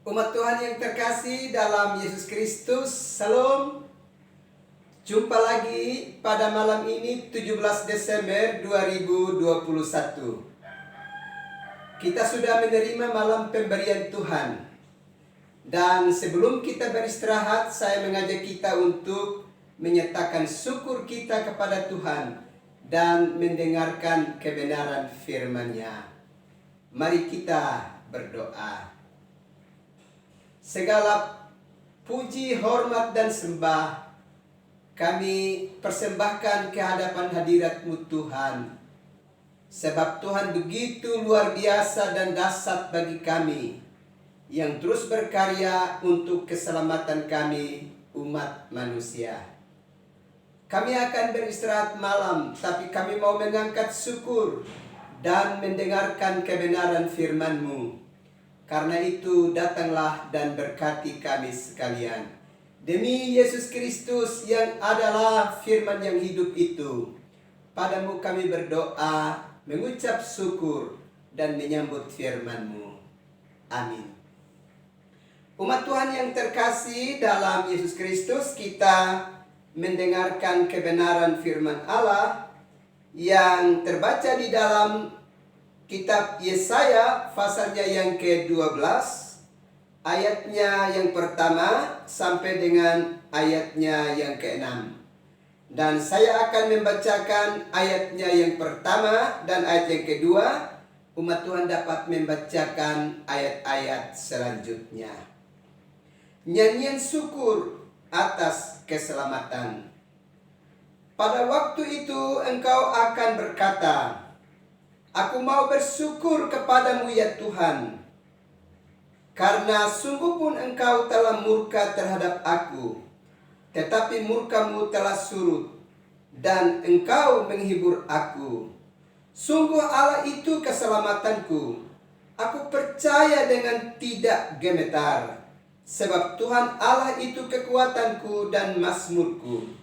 Umat Tuhan yang terkasih dalam Yesus Kristus, Salam. Jumpa lagi pada malam ini 17 Desember 2021. Kita sudah menerima malam pemberian Tuhan. Dan sebelum kita beristirahat, saya mengajak kita untuk menyatakan syukur kita kepada Tuhan dan mendengarkan kebenaran firman-Nya. Mari kita berdoa. Segala puji, hormat, dan sembah kami persembahkan ke hadapan hadirat-Mu Tuhan. Sebab Tuhan begitu luar biasa dan dahsyat bagi kami, yang terus berkarya untuk keselamatan kami, umat manusia. Kami akan beristirahat malam, tapi kami mau mengangkat syukur dan mendengarkan kebenaran firman-Mu. Karena itu datanglah dan berkati kami sekalian. Demi Yesus Kristus yang adalah firman yang hidup itu, padamu kami berdoa, mengucap syukur, dan menyambut firman-Mu. Amin. Umat Tuhan yang terkasih dalam Yesus Kristus, kita mendengarkan kebenaran firman Allah yang terbaca di dalam kitab Yesaya pasalnya yang ke-12, ayatnya yang pertama sampai dengan ayatnya yang ke-6. Dan saya akan membacakan ayatnya yang pertama dan ayat yang kedua. Umat Tuhan dapat membacakan ayat-ayat selanjutnya. Nyanyian syukur atas keselamatan. Pada waktu itu engkau akan berkata, aku mau bersyukur kepadamu ya Tuhan, karena sungguh pun engkau telah murka terhadap aku, tetapi murkamu telah surut, dan engkau menghibur aku. Sungguh Allah itu keselamatanku, aku percaya dengan tidak gemetar. Sebab Tuhan Allah itu kekuatanku dan mazmurku.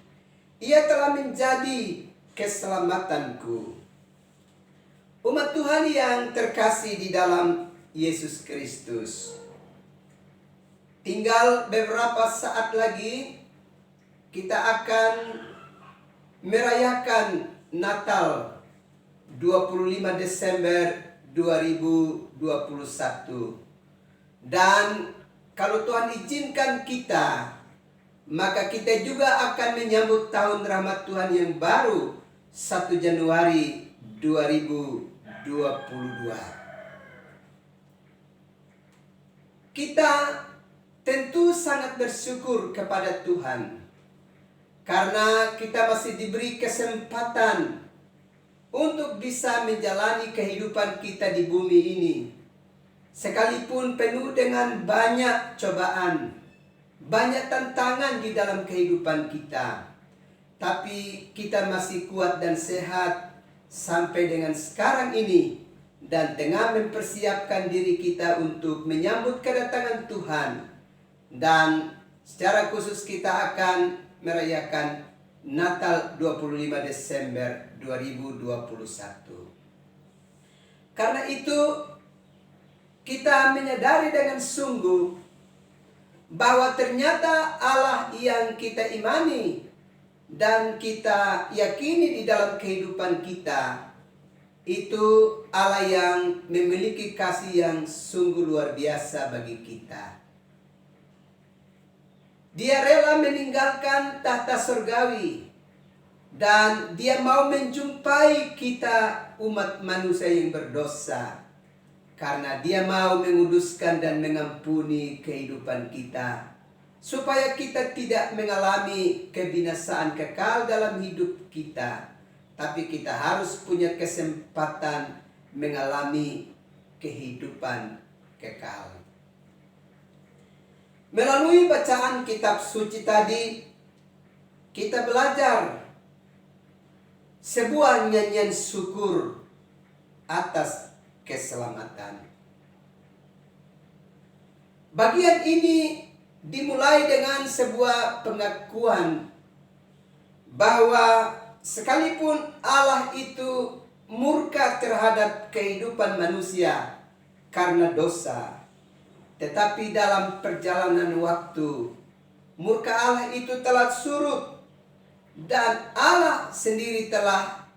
Ia telah menjadi keselamatanku. Umat Tuhan yang terkasih di dalam Yesus Kristus, tinggal beberapa saat lagi kita akan merayakan Natal 25 Desember 2021. Dan kalau Tuhan izinkan kita, maka kita juga akan menyambut tahun rahmat Tuhan yang baru 1 Januari 2022. Kita tentu sangat bersyukur kepada Tuhan karena kita masih diberi kesempatan untuk bisa menjalani kehidupan kita di bumi ini. Sekalipun penuh dengan banyak cobaan, banyak tantangan di dalam kehidupan kita, tapi kita masih kuat dan sehat sampai dengan sekarang ini, dan tengah mempersiapkan diri kita untuk menyambut kedatangan Tuhan. Dan secara khusus kita akan merayakan Natal 25 Desember 2021. Karena itu kita menyadari dengan sungguh bahwa ternyata Allah yang kita imani dan kita yakini di dalam kehidupan kita itu Allah yang memiliki kasih yang sungguh luar biasa bagi kita. Dia rela meninggalkan tahta surgawi dan Dia mau menjumpai kita umat manusia yang berdosa. Karena Dia mau menguduskan dan mengampuni kehidupan kita, supaya kita tidak mengalami kebinasaan kekal dalam hidup kita, tapi kita harus punya kesempatan mengalami kehidupan kekal. Melalui bacaan kitab suci tadi, kita belajar sebuah nyanyian syukur atas keselamatan. Bagian ini dimulai dengan sebuah pengakuan bahwa sekalipun Allah itu murka terhadap kehidupan manusia karena dosa, Tetapi dalam perjalanan waktu, murka Allah itu telah surut, dan Allah sendiri telah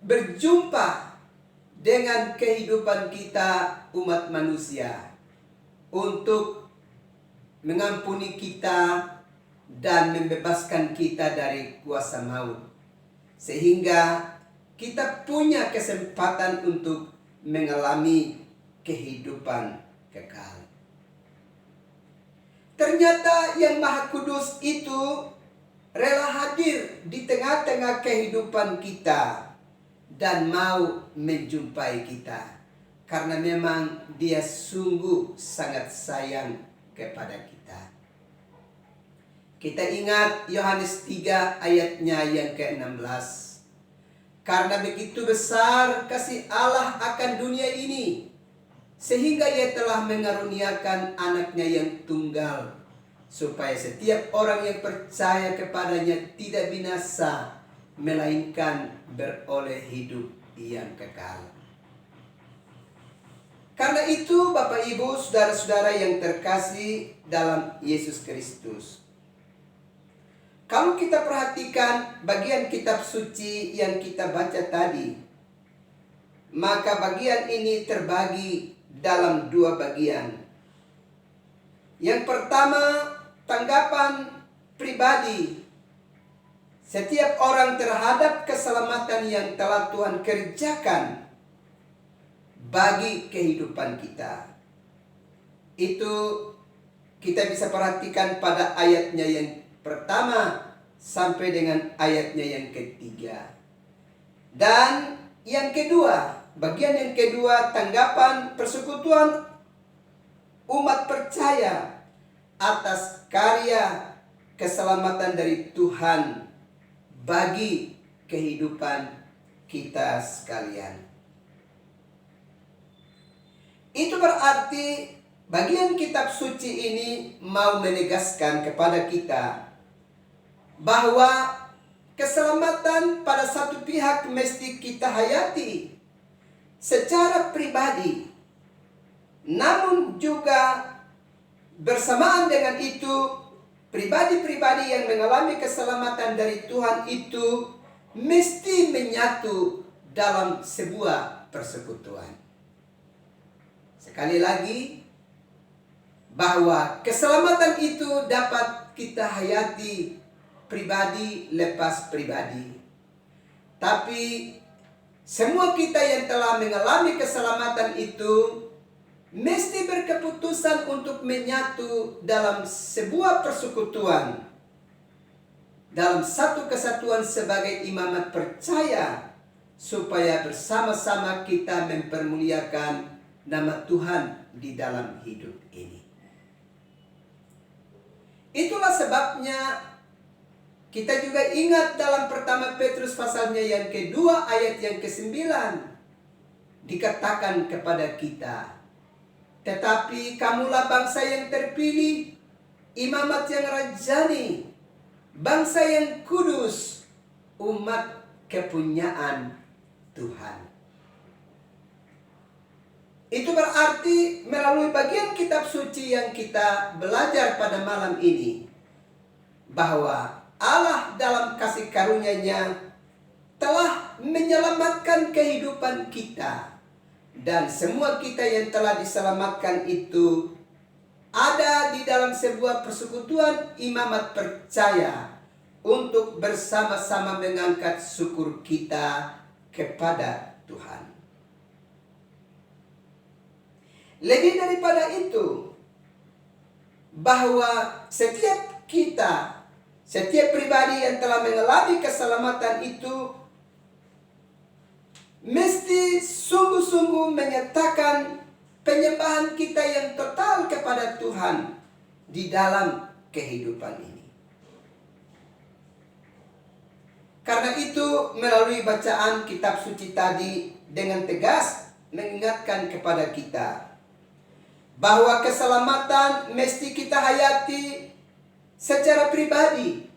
berjumpa dengan kehidupan kita umat manusia untuk mengampuni kita dan membebaskan kita dari kuasa maut, sehingga kita punya kesempatan untuk mengalami kehidupan kekal. Ternyata Yang Maha Kudus itu rela hadir di tengah-tengah kehidupan kita dan mau menjumpai kita, karena memang Dia sungguh sangat sayang kepada kita. Kita ingat Yohanes 3 ayatnya yang ke-16. Karena begitu besar kasih Allah akan dunia ini, sehingga Ia telah mengaruniakan anaknya yang tunggal, supaya setiap orang yang percaya kepadanya tidak binasa, melainkan beroleh hidup yang kekal. Karena itu Bapak Ibu, saudara-saudara yang terkasih dalam Yesus Kristus, kalau kita perhatikan bagian kitab suci yang kita baca tadi, maka bagian ini terbagi dalam dua bagian. Yang pertama, tanggapan pribadi setiap orang terhadap keselamatan yang telah Tuhan kerjakan bagi kehidupan kita. Itu kita bisa perhatikan pada ayatnya yang pertama sampai dengan ayatnya yang ketiga. Dan yang kedua, bagian yang kedua, tanggapan persekutuan umat percaya atas karya keselamatan dari Tuhan bagi kehidupan kita sekalian. Itu berarti bagian kitab suci ini mau menegaskan kepada kita bahwa keselamatan pada satu pihak mesti kita hayati secara pribadi, namun juga bersamaan dengan itu pribadi-pribadi yang mengalami keselamatan dari Tuhan itu mesti menyatu dalam sebuah persekutuan. Sekali lagi, bahwa keselamatan itu dapat kita hayati pribadi lepas pribadi. Tapi semua kita yang telah mengalami keselamatan itu mesti berkeputusan untuk menyatu dalam sebuah persekutuan, dalam satu kesatuan sebagai imamat percaya, supaya bersama-sama kita mempermuliakan nama Tuhan di dalam hidup ini. Itulah sebabnya kita juga ingat dalam pertama Petrus pasalnya yang kedua ayat yang ke-9, dikatakan kepada kita, tetapi kamulah bangsa yang terpilih, imamat yang rajani, bangsa yang kudus, umat kepunyaan Tuhan. Itu berarti melalui bagian kitab suci yang kita belajar pada malam ini, bahwa Allah dalam kasih karunia-Nya telah menyelamatkan kehidupan kita. Dan semua kita yang telah diselamatkan itu ada di dalam sebuah persekutuan imamat percaya untuk bersama-sama mengangkat syukur kita kepada Tuhan. Lebih daripada itu, bahwa setiap kita, setiap pribadi yang telah mengalami keselamatan itu mesti sungguh-sungguh menyatakan penyembahan kita yang total kepada Tuhan di dalam kehidupan ini. Karena itu melalui bacaan kitab suci tadi dengan tegas mengingatkan kepada kita bahwa keselamatan mesti kita hayati secara pribadi.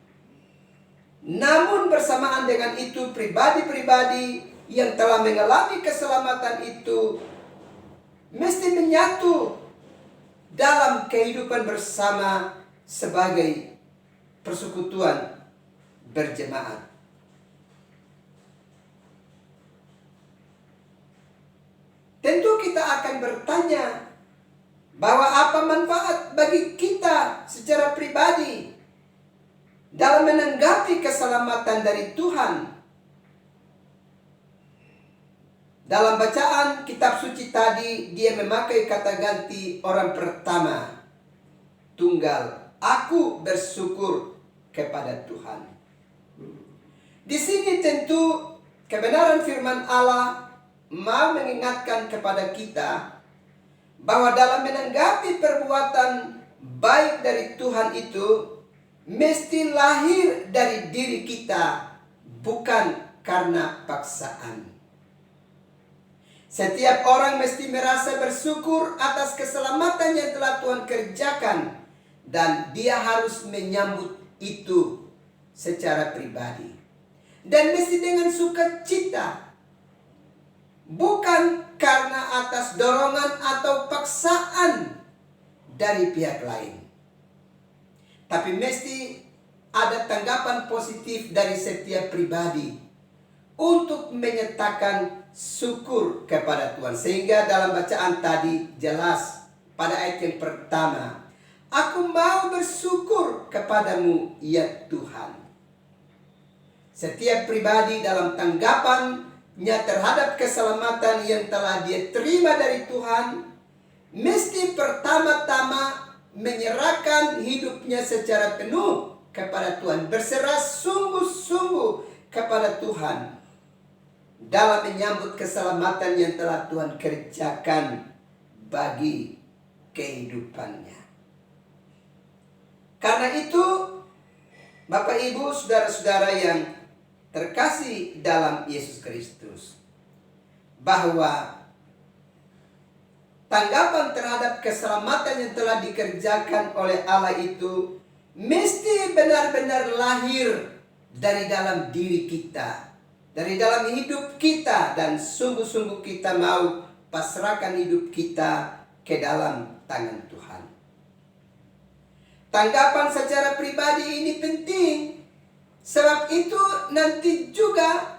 Namun bersamaan dengan itu pribadi-pribadi yang telah mengalami keselamatan itu mesti menyatu dalam kehidupan bersama sebagai persekutuan berjemaat. Tentu kita akan bertanya bahwa apa manfaat bagi kita secara pribadi dalam menanggapi keselamatan dari Tuhan. Dalam bacaan kitab suci tadi, dia memakai kata ganti orang pertama, tunggal. Aku bersyukur kepada Tuhan. Di sini tentu kebenaran firman Allah mau mengingatkan kepada kita bahwa dalam menanggapi perbuatan baik dari Tuhan itu mesti lahir dari diri kita, bukan karena paksaan. Setiap orang mesti merasa bersyukur atas keselamatan yang telah Tuhan kerjakan, dan dia harus menyambut itu secara pribadi. Dan mesti dengan sukacita, bukan karena atas dorongan atau paksaan dari pihak lain. Tapi mesti ada tanggapan positif dari setiap pribadi untuk menyatakan syukur kepada Tuhan. Sehingga dalam bacaan tadi jelas pada ayat yang pertama, aku mau bersyukur kepadamu ya Tuhan. Setiap pribadi dalam tanggapannya terhadap keselamatan yang telah dia terima dari Tuhan, mesti pertama-tama menyerahkan hidupnya secara penuh kepada Tuhan, berserah sungguh-sungguh kepada Tuhan dalam menyambut keselamatan yang telah Tuhan kerjakan bagi kehidupannya. Karena itu, Bapak Ibu, saudara-saudara yang terkasih dalam Yesus Kristus, bahwa tanggapan terhadap keselamatan yang telah dikerjakan oleh Allah itu mesti benar-benar lahir dari dalam diri kita, dari dalam hidup kita, dan sungguh-sungguh kita mau pasrahkan hidup kita ke dalam tangan Tuhan. Tanggapan secara pribadi ini penting, sebab itu nanti juga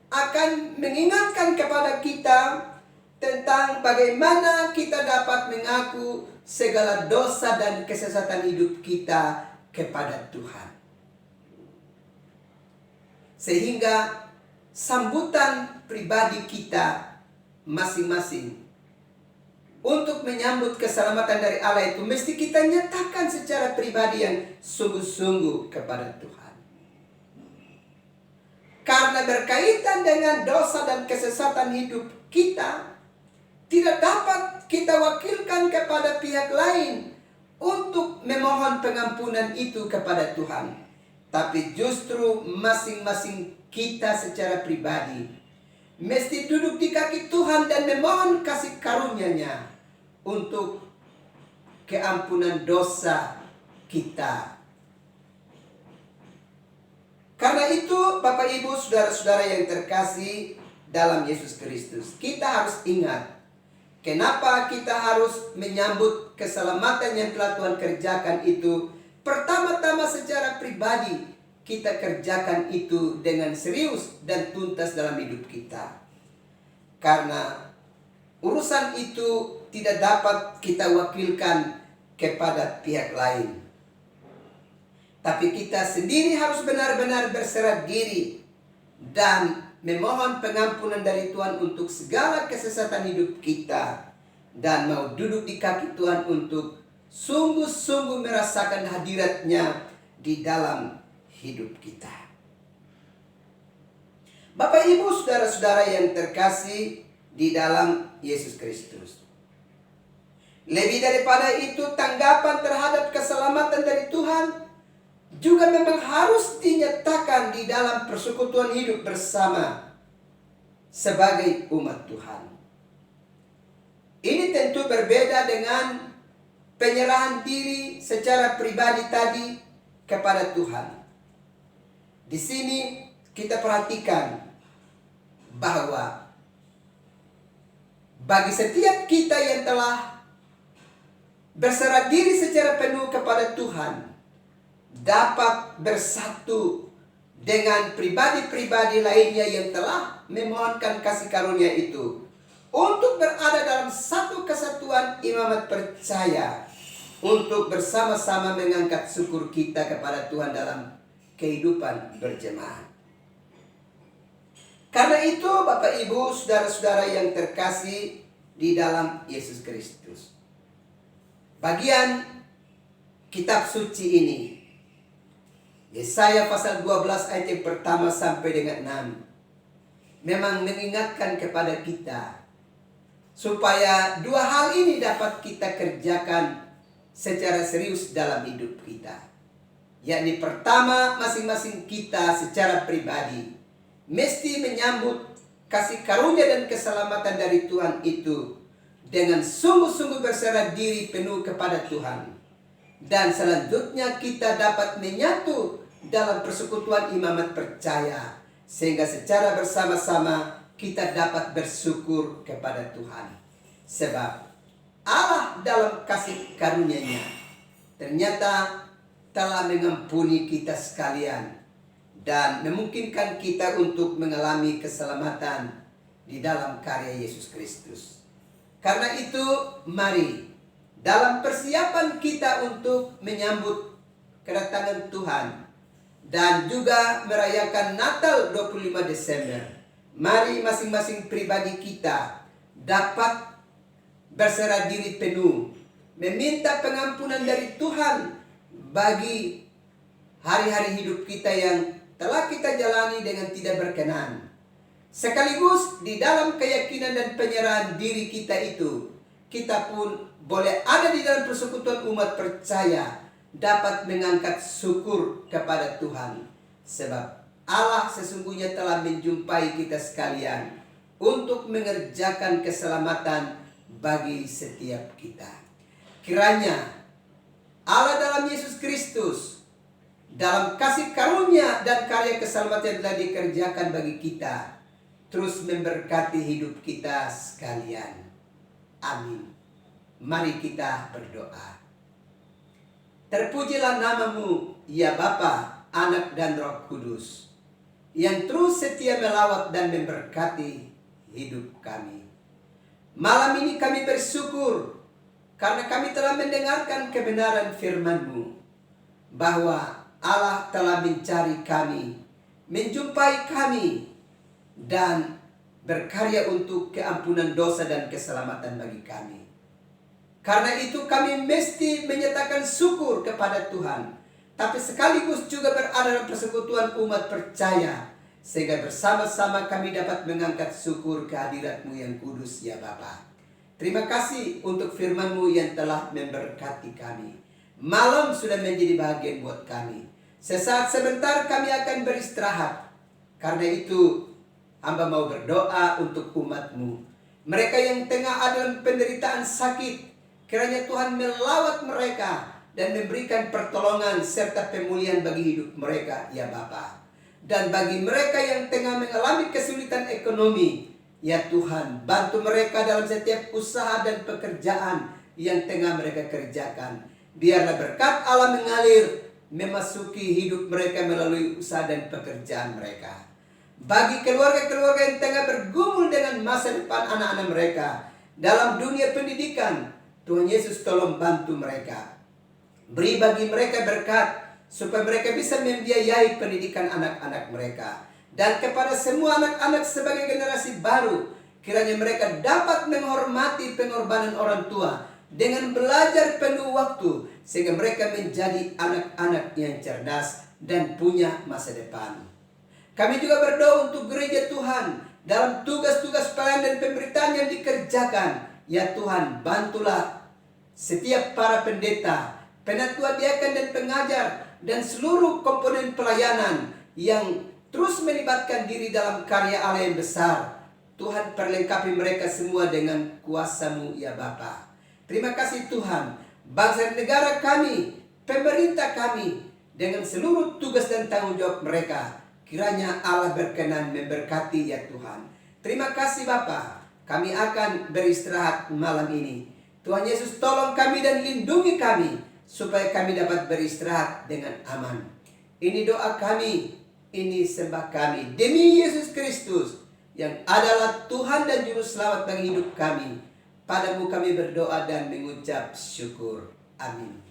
akan mengingatkan kepada kita tentang bagaimana kita dapat mengaku segala dosa dan kesesatan hidup kita kepada Tuhan. Sehingga sambutan pribadi kita masing-masing untuk menyambut keselamatan dari Allah itu mesti kita nyatakan secara pribadi yang sungguh-sungguh kepada Tuhan. Karena berkaitan dengan dosa dan kesesatan hidup kita, tidak dapat kita wakilkan kepada pihak lain untuk memohon pengampunan itu kepada Tuhan. Tapi justru masing-masing kita secara pribadi mesti duduk di kaki Tuhan dan memohon kasih karunia-Nya untuk keampunan dosa kita. Karena itu, Bapak Ibu, saudara-saudara yang terkasih dalam Yesus Kristus, kita harus ingat kenapa kita harus menyambut keselamatan yang telah Tuhan kerjakan itu. Pertama-tama secara pribadi kita kerjakan itu dengan serius dan tuntas dalam hidup kita. Karena urusan itu tidak dapat kita wakilkan kepada pihak lain. Tapi kita sendiri harus benar-benar berserah diri dan memohon pengampunan dari Tuhan untuk segala kesesatan hidup kita, dan mau duduk di kaki Tuhan untuk sungguh-sungguh merasakan hadirat-Nya di dalam hidup kita. Bapak Ibu, saudara-saudara yang terkasih di dalam Yesus Kristus, lebih daripada itu, tanggapan terhadap keselamatan dari Tuhan juga memang harus dinyatakan di dalam persekutuan hidup bersama sebagai umat Tuhan. Ini tentu berbeda dengan penyerahan diri secara pribadi tadi kepada Tuhan. Di sini kita perhatikan bahwa bagi setiap kita yang telah berserah diri secara penuh kepada Tuhan, dapat bersatu dengan pribadi-pribadi lainnya yang telah memohonkan kasih karunia itu, untuk berada dalam satu kesatuan imamat percaya, untuk bersama-sama mengangkat syukur kita kepada Tuhan dalam kehidupan berjemaat. Karena itu, Bapak Ibu, saudara-saudara yang terkasih di dalam Yesus Kristus, bagian kitab suci ini, Yesaya pasal 12 ayat yang pertama sampai dengan 6, memang mengingatkan kepada kita supaya dua hal ini dapat kita kerjakan secara serius dalam hidup kita. Yakni pertama, masing-masing kita secara pribadi mesti menyambut kasih karunia dan keselamatan dari Tuhan itu dengan sungguh-sungguh berserah diri penuh kepada Tuhan. Dan selanjutnya kita dapat menyatu dalam persekutuan imamat percaya, sehingga secara bersama-sama kita dapat bersyukur kepada Tuhan. Sebab Allah dalam kasih karunia-Nya ternyata telah mengampuni kita sekalian dan memungkinkan kita untuk mengalami keselamatan di dalam karya Yesus Kristus. Karena itu, mari dalam persiapan kita untuk menyambut kedatangan Tuhan dan juga merayakan Natal 25 Desember, mari masing-masing pribadi kita dapat berserah diri penuh, meminta pengampunan dari Tuhan bagi hari-hari hidup kita yang telah kita jalani dengan tidak berkenan. Sekaligus di dalam keyakinan dan penyerahan diri kita itu, kita pun boleh ada di dalam persekutuan umat percaya, dapat mengangkat syukur kepada Tuhan. Sebab Allah sesungguhnya telah menjumpai kita sekalian untuk mengerjakan keselamatan bagi setiap kita. Kiranya Allah dalam Yesus Kristus, dalam kasih karunia dan karya keselamatan yang telah dikerjakan bagi kita, terus memberkati hidup kita sekalian. Amin. Mari kita berdoa. Terpujilah nama-Mu, ya Bapa, Anak dan Roh Kudus, yang terus setia melawat dan memberkati hidup kami. Malam ini kami bersyukur karena kami telah mendengarkan kebenaran firman-Mu, bahwa Allah telah mencari kami, menjumpai kami, dan berkarya untuk keampunan dosa dan keselamatan bagi kami. Karena itu kami mesti menyatakan syukur kepada Tuhan, tapi sekaligus juga berada dalam persekutuan umat percaya, sehingga bersama-sama kami dapat mengangkat syukur kehadirat-Mu yang kudus, ya Bapa. Terima kasih untuk firman-Mu yang telah memberkati kami. Malam sudah menjadi bahagian buat kami. Sesaat sebentar kami akan beristirahat. Karena itu hamba mau berdoa untuk umat-Mu, mereka yang tengah ada dalam penderitaan sakit. Kiranya Tuhan melawat mereka dan memberikan pertolongan serta pemulihan bagi hidup mereka, ya Bapa. Dan bagi mereka yang tengah mengalami kesulitan ekonomi, ya Tuhan, bantu mereka dalam setiap usaha dan pekerjaan yang tengah mereka kerjakan. Biarlah berkat Allah mengalir memasuki hidup mereka melalui usaha dan pekerjaan mereka. Bagi keluarga-keluarga yang tengah bergumul dengan masa depan anak-anak mereka dalam dunia pendidikan, Tuhan Yesus tolong bantu mereka. Beri bagi mereka berkat supaya mereka bisa membiayai pendidikan anak-anak mereka. Dan kepada semua anak-anak sebagai generasi baru, kiranya mereka dapat menghormati pengorbanan orang tua dengan belajar penuh waktu, sehingga mereka menjadi anak-anak yang cerdas dan punya masa depan. Kami juga berdoa untuk gereja Tuhan dalam tugas-tugas pelayanan dan pemberitaan yang dikerjakan. Ya Tuhan, bantulah setiap para pendeta, penatua diaken dan pengajar, dan seluruh komponen pelayanan yang terus melibatkan diri dalam karya Allah yang besar. Tuhan, perlengkapi mereka semua dengan kuasa-Mu, ya Bapa. Terima kasih Tuhan, bangsa dan negara kami, pemerintah kami, dengan seluruh tugas dan tanggung jawab mereka. Kiranya Allah berkenan memberkati, ya Tuhan. Terima kasih Bapa. Kami akan beristirahat malam ini. Tuhan Yesus tolong kami dan lindungi kami, supaya kami dapat beristirahat dengan aman. Ini doa kami, ini sembah kami, demi Yesus Kristus, yang adalah Tuhan dan Juru Selamat bagi hidup kami. Padamu kami berdoa dan mengucap syukur. Amin.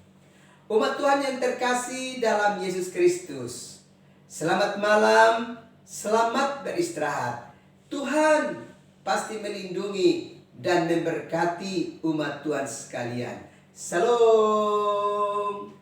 Umat Tuhan yang terkasih dalam Yesus Kristus, selamat malam, selamat beristirahat. Tuhan pasti melindungi dan memberkati umat Tuhan sekalian. Salam.